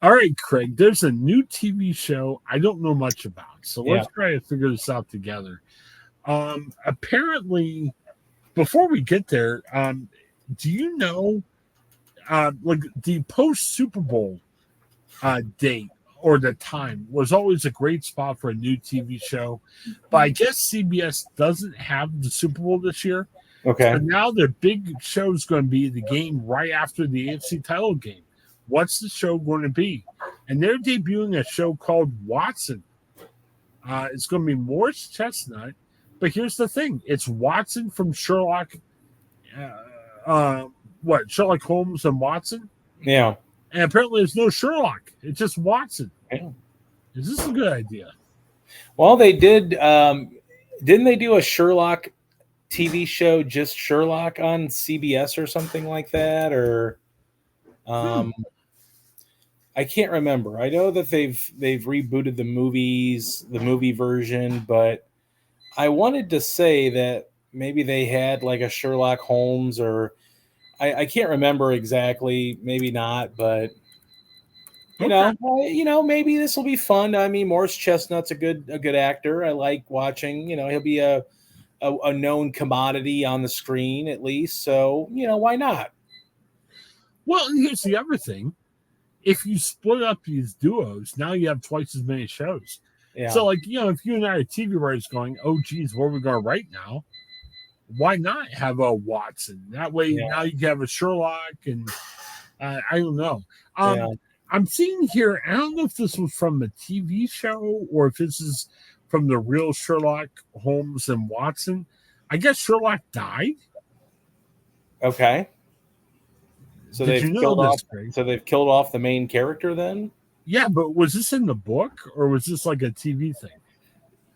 All right, Craig, there's a new TV show I don't know much about. So Yeah. let's try to figure this out together. Apparently, before we get there, do you know, like the post Super Bowl date or the time was always a great spot for a new TV show. But I guess CBS doesn't have the Super Bowl this year. So Okay. now their big show is going to be the game right after the AFC title game. What's the show going to be? And they're debuting a show called Watson. It's going to be Morris Chestnut. But here's the thing it's Watson from Sherlock. Uh, Sherlock Holmes and Watson? Yeah. And apparently there's no Sherlock. It's just Watson. Yeah. Is this a good idea? Well, they did. Didn't they do a Sherlock TV show, just Sherlock, on CBS or something like that? Or I can't remember. I know that they've rebooted the movie version, but I wanted to say that maybe they had like a Sherlock Holmes, or I can't remember exactly. Maybe not, but maybe this will be fun. I mean, Morris Chestnut's a good actor. I like watching. He'll be a known commodity on the screen at least. So why not? Well, here's the other thing. If you split up these duos, now you have twice as many shows. Yeah. So, like, if you and I are TV writers going, oh, geez, what are we going to write now? Why not have a Watson? That way, now you can have a Sherlock, and I don't know. I'm seeing here, I don't know if this was from a TV show or if this is from the real Sherlock Holmes and Watson. I guess Sherlock died. Okay. So they've killed off the main character then? Yeah, but was this in the book or was this like a TV thing?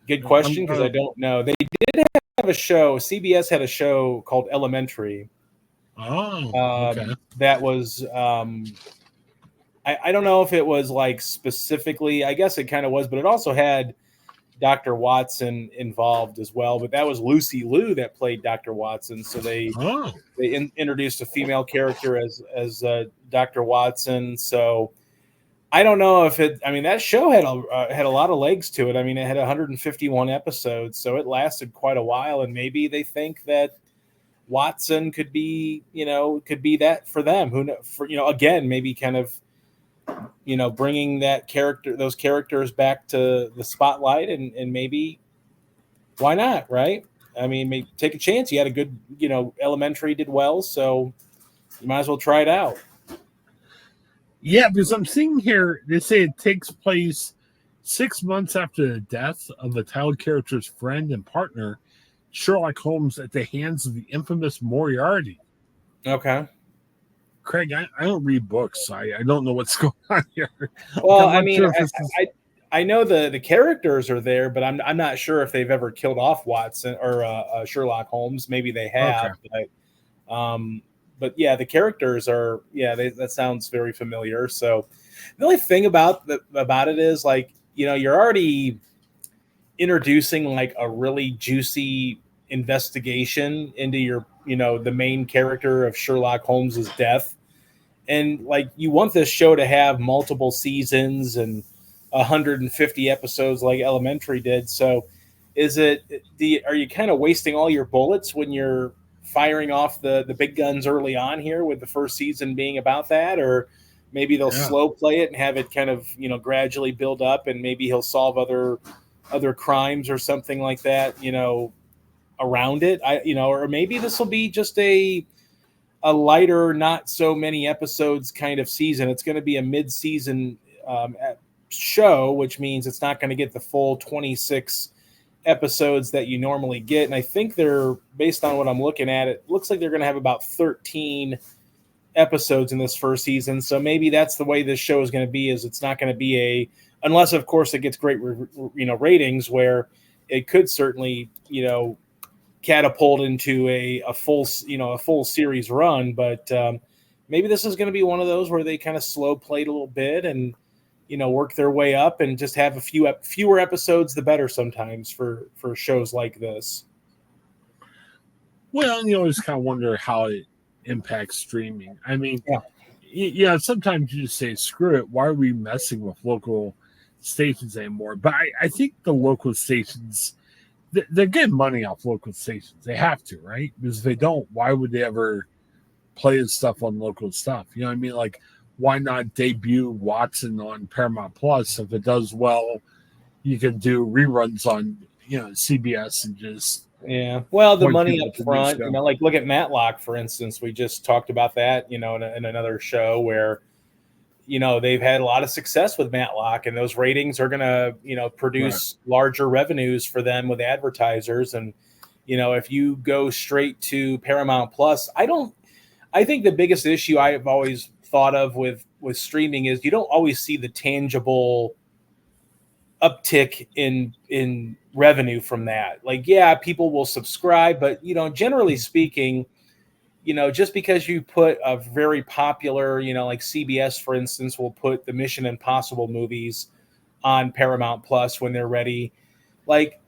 Good question, because I don't know. They did have a show. CBS had a show called Elementary. Oh, okay. That was I don't know if it was like specifically. I guess it kind of was, but it also had Dr. Watson involved as well. But that was Lucy Liu that played Dr. Watson. So they introduced a female character as Dr. Watson. So I don't know if it. I mean, that show had a lot of legs to it. I mean, it had 151 episodes, so it lasted quite a while. And maybe they think that Watson could be that for them. Who know? Again, maybe kind of bringing those characters back to the spotlight, and maybe why not, right? I mean, maybe take a chance. You had a good, Elementary did well, so you might as well try it out. Yeah, because I'm seeing here, they say it takes place 6 months after the death of the title character's friend and partner, Sherlock Holmes, at the hands of the infamous Moriarty. Okay. Craig, I don't read books. So I don't know what's going on here. Well, I mean, I know the characters are there, but I'm not sure if they've ever killed off Watson or Sherlock Holmes. Maybe they have, but yeah, the characters are that sounds very familiar. So the only thing about it is, like, you're already introducing like a really juicy investigation into your the main character of Sherlock Holmes's death, and like you want this show to have multiple seasons and 150 episodes like Elementary did. So are you kind of wasting all your bullets when you're firing off the big guns early on here, with the first season being about that? Or maybe they'll slow play it and have it kind of gradually build up, and maybe he'll solve other crimes or something like that around it. Or maybe this will be just a lighter, not so many episodes kind of season. It's going to be a mid-season show, which means it's not going to get the full 26 episodes that you normally get. And I think they're, based on what I'm looking at, it looks like they're going to have about 13 episodes in this first season. So maybe that's the way this show is going to be, is it's not going to be unless of course it gets great, ratings, where it could certainly, catapult into a full series run. But maybe this is going to be one of those where they kind of slow played a little bit and, work their way up, and just have fewer episodes, the better sometimes for shows like this. Well, you always kind of wonder how it impacts streaming. I mean, Yeah, sometimes you just say, screw it. Why are we messing with local stations anymore? But I think the local stations, they're getting money off local stations. They have to, right? Because if they don't, why would they ever play his stuff on local stuff? You know what I mean? Like, why not debut Watson on Paramount Plus? If it does well, you can do reruns on, CBS and just Well, the money up front, like look at Matlock, for instance. We just talked about that, in another show where, they've had a lot of success with Matlock, and those ratings are going to, produce larger revenues for them with advertisers. And, if you go straight to Paramount Plus, I think the biggest issue I've always thought of with streaming is you don't always see the tangible uptick in revenue from that. Like, yeah, people will subscribe, but generally speaking, just because you put a very popular, like CBS, for instance, will put the Mission Impossible movies on Paramount Plus when they're ready. Like,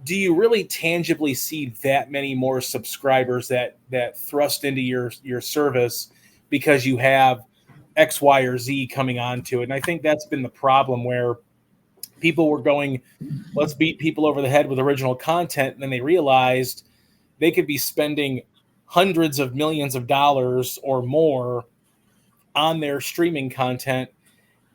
do you really tangibly see that many more subscribers that thrust into your service because you have X, Y, or Z coming onto it? And I think that's been the problem, where people were going, let's beat people over the head with original content. And then they realized they could be spending hundreds of millions of dollars or more on their streaming content,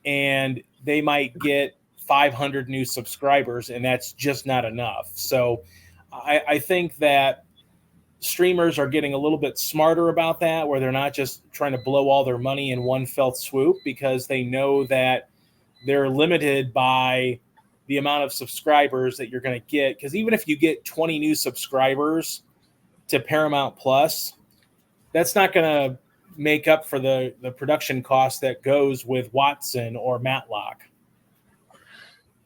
and they might get 500 new subscribers, and that's just not enough. So I think that streamers are getting a little bit smarter about that, where they're not just trying to blow all their money in one fell swoop, because they know that they're limited by the amount of subscribers that you're going to get. Because even if you get 20 new subscribers to Paramount Plus, that's not going to make up for the production cost that goes with Watson or Matlock.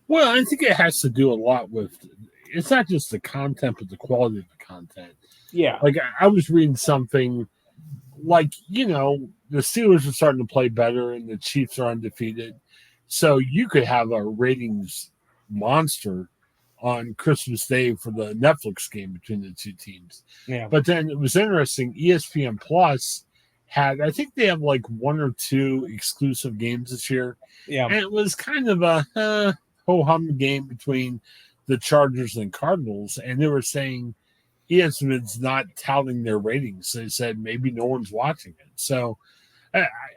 Well, I think it has to do a lot with, it's not just the content, but the quality of the content. Yeah. Like, I was reading something like, the Steelers are starting to play better and the Chiefs are undefeated. So you could have a ratings monster on Christmas Day for the Netflix game between the two teams. Yeah. But then it was interesting. ESPN Plus had, I think they have like one or two exclusive games this year. Yeah. And it was kind of a ho-hum game between the Chargers and Cardinals. And they were saying ESPN's not touting their ratings. They said maybe no one's watching it. So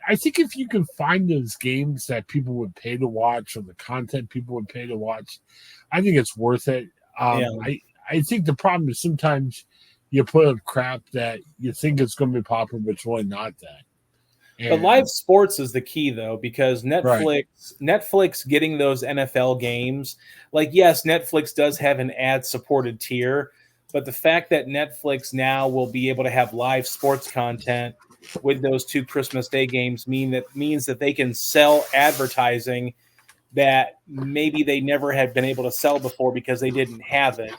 I think if you can find those games that people would pay to watch, or the content people would pay to watch, I think it's worth it. I think the problem is sometimes you put up crap that you think it's going to be popular, but it's really not that. But live sports is the key, though, because Netflix getting those NFL games, like, yes, Netflix does have an ad-supported tier, but the fact that Netflix now will be able to have live sports content with those two Christmas Day games means that they can sell advertising that maybe they never had been able to sell before because they didn't have it.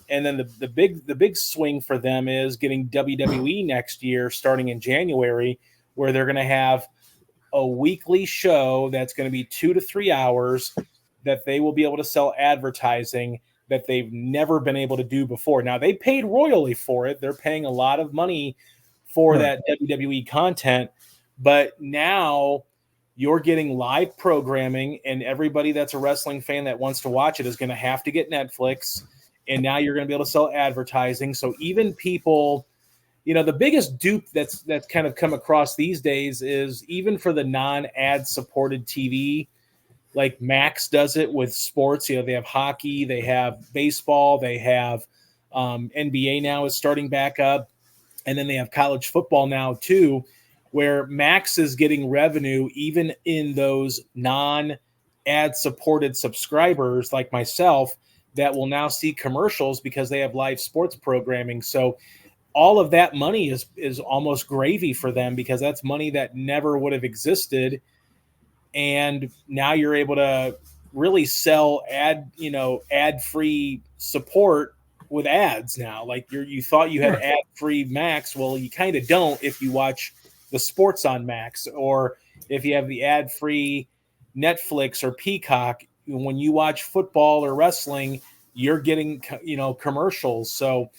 And then the big swing for them is getting WWE next year, starting in January, where they're going to have a weekly show that's going to be 2 to 3 hours that they will be able to sell advertising that they've never been able to do before. Now, they paid royally for it. They're paying a lot of money for that WWE content, but now you're getting live programming, and everybody that's a wrestling fan that wants to watch it is going to have to get Netflix, and now you're going to be able to sell advertising. So even people, the biggest dupe that's kind of come across these days is, even for the non-ad supported TV, like Max does it with sports. They have hockey, they have baseball, they have NBA now is starting back up. And then they have college football now too, where Max is getting revenue even in those non-ad supported subscribers like myself that will now see commercials because they have live sports programming. So all of that money is almost gravy for them, because that's money that never would have existed. And now you're able to really sell ad-free support with ads now. Like, you thought you had ad-free Max. Well, you kind of don't if you watch the sports on Max, or if you have the ad-free Netflix or Peacock. When you watch football or wrestling, you're getting commercials. So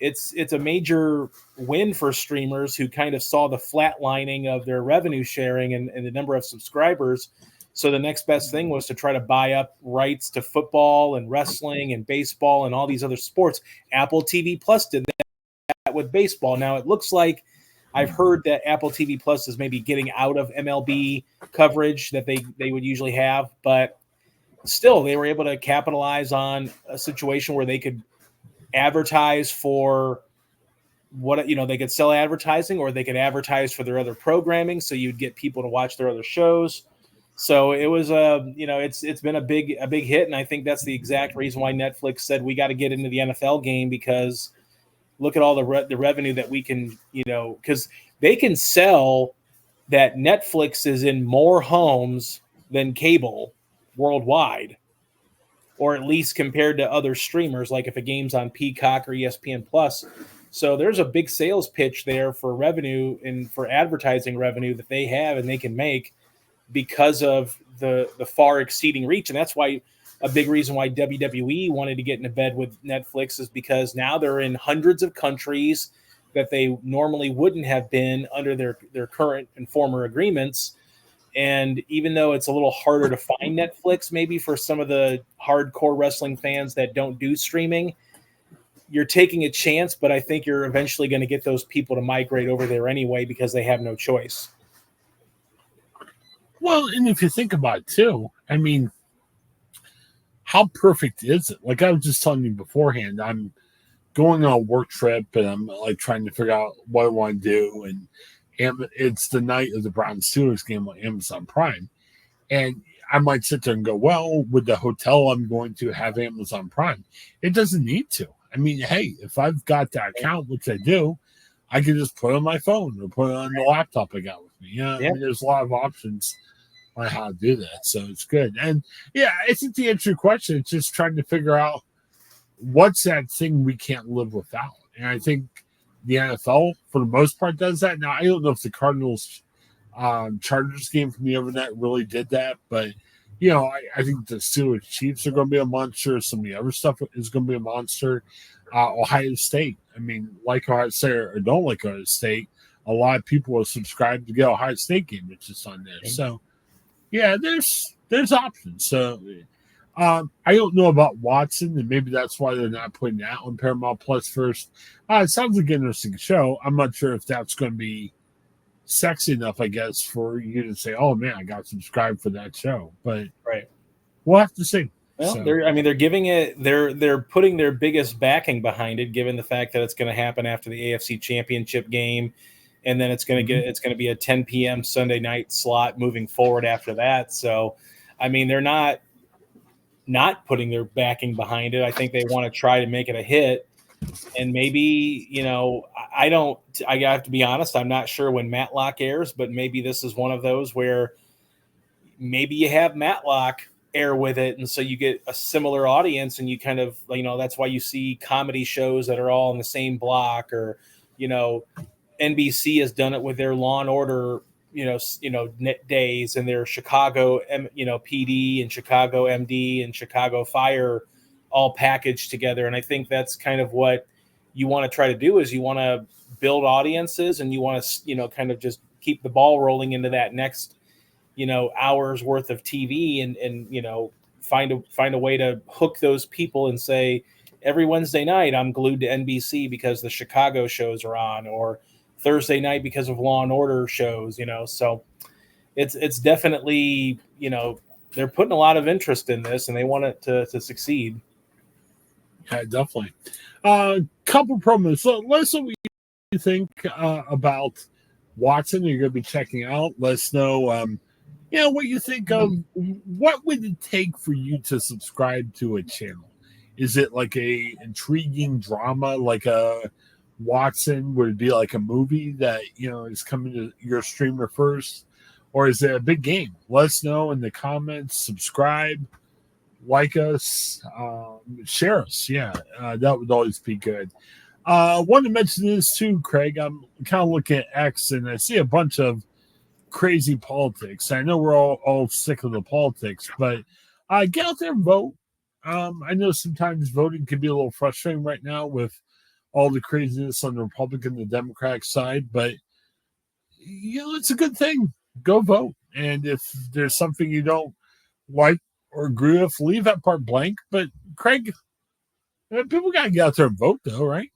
it's a major win for streamers who kind of saw the flatlining of their revenue sharing and the number of subscribers. So the next best thing was to try to buy up rights to football and wrestling and baseball and all these other sports. Apple TV Plus did that with baseball. Now it looks like I've heard that Apple TV Plus is maybe getting out of MLB coverage that they would usually have, but still they were able to capitalize on a situation where they could advertise for what, they could sell advertising, or they could advertise for their other programming. So you'd get people to watch their other shows. So it was it's been a big hit. And I think that's the exact reason why Netflix said, we got to get into the NFL game, because look at all the revenue that we can, because they can sell that Netflix is in more homes than cable worldwide, or at least compared to other streamers, like if a game's on Peacock or ESPN Plus. So there's a big sales pitch there for revenue and for advertising revenue that they have and they can make because of the far exceeding reach. And that's why a big reason why WWE wanted to get into bed with Netflix is because now they're in hundreds of countries that they normally wouldn't have been under their current and former agreements. And even though it's a little harder to find Netflix, maybe for some of the hardcore wrestling fans that don't do streaming, you're taking a chance, but I think you're eventually going to get those people to migrate over there anyway, because they have no choice. Well, and if you think about it too, I mean, how perfect is it? Like I was just telling you beforehand, I'm going on a work trip and I'm like trying to figure out what I want to do. And it's the night of the Browns Steelers game on Amazon Prime. And I might sit there and go, well, with the hotel I'm going to have Amazon Prime, it doesn't need to. I mean, hey, if I've got that account, which I do, I can just put it on my phone or put it on the laptop I got with me. I mean, there's a lot of options on how to do that. So it's good. And yeah, I think the answer to your question is just trying to figure out what's that thing we can't live without. And I think the NFL, for the most part, does that. Now, I don't know if the Cardinals Chargers game from the overnight really did that, but I think the Steelers Chiefs are going to be a monster. Some of the other stuff is going to be a monster. Ohio State, I mean, like Ohio State or don't like Ohio State, a lot of people are subscribed to get Ohio State game, which is on there. So yeah, there's options. So I don't know about Watson, and maybe that's why they're not putting that on Paramount Plus first. It sounds like an interesting show. I'm not sure if that's going to be sexy enough, I guess, for you to say, "Oh man, I got subscribed for that show." But we'll have to see. Well, they're giving it. They're putting their biggest backing behind it, given the fact that it's going to happen after the AFC Championship game, and then it's going to be a 10 p.m. Sunday night slot moving forward after that. So, I mean, they're not putting their backing behind it. I think they want to try to make it a hit. And maybe, I have to be honest, I'm not sure when Matlock airs, but maybe this is one of those where maybe you have Matlock air with it. And so you get a similar audience, and you kind of, that's why you see comedy shows that are all in the same block, or, NBC has done it with their Law and Order, net days, and their Chicago, PD and Chicago MD and Chicago Fire all packaged together. And I think that's kind of what you want to try to do, is you want to build audiences, and you want to, kind of just keep the ball rolling into that next, hours worth of TV, and find a way to hook those people and say, every Wednesday night I'm glued to NBC because the Chicago shows are on, or Thursday night because of Law and Order shows, so it's definitely, they're putting a lot of interest in this, and they want it to succeed. Yeah, definitely. Couple promos. So let us know what you think about Watson. You're going to be checking out. Let us know, what you think of. What would it take for you to subscribe to a channel? Is it like a intriguing drama, like a Watson? Would it be like a movie that is coming to your streamer first, or is it a big game? Let us know in the comments. Subscribe. Like us, share us. Yeah, that would always be good. I want to mention this too, Craig. I'm kind of looking at X, and I see a bunch of crazy politics. I know we're all sick of the politics, but get out there and vote. I know sometimes voting can be a little frustrating right now with all the craziness on the Republican and the Democratic side, but it's a good thing. Go vote. And if there's something you don't like or agree with, leave that part blank. But Craig, people got to get out there and vote, though, right?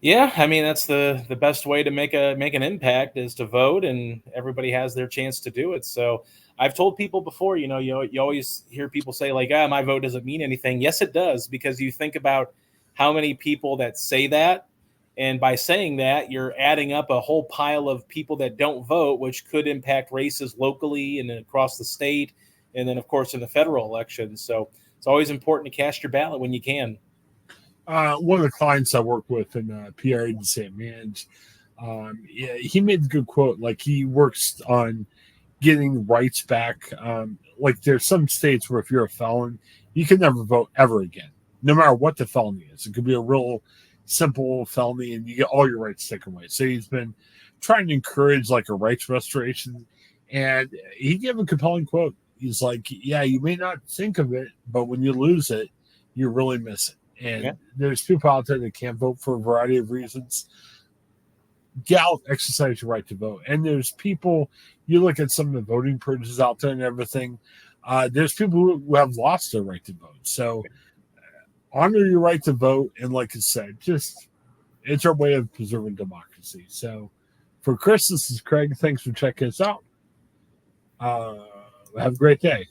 Yeah, I mean that's the best way to make an impact is to vote, and everybody has their chance to do it. So I've told people before, you always hear people say like, my vote doesn't mean anything. Yes, it does, because you think about how many people that say that, and by saying that, you're adding up a whole pile of people that don't vote, which could impact races locally and across the state, and then of course in the federal election. So it's always important to cast your ballot when you can. One of the clients I work with in PR agency at Manage, he made a good quote. Like, he works on getting rights back. Like, there's some states where if you're a felon, you can never vote ever again, no matter what the felony is. It could be a real simple felony, and you get all your rights taken away. So he's been trying to encourage like a rights restoration, and he gave a compelling quote. He's like, "Yeah, you may not think of it, but when you lose it, you really miss it." And there's people out there that can't vote for a variety of reasons. Get out, exercise your right to vote. And there's people, you look at some of the voting purges out there and everything, there's people who have lost their right to vote. So honor your right to vote. And like I said, it's our way of preserving democracy. So for Chris, this is Craig. Thanks for checking us out. Have a great day.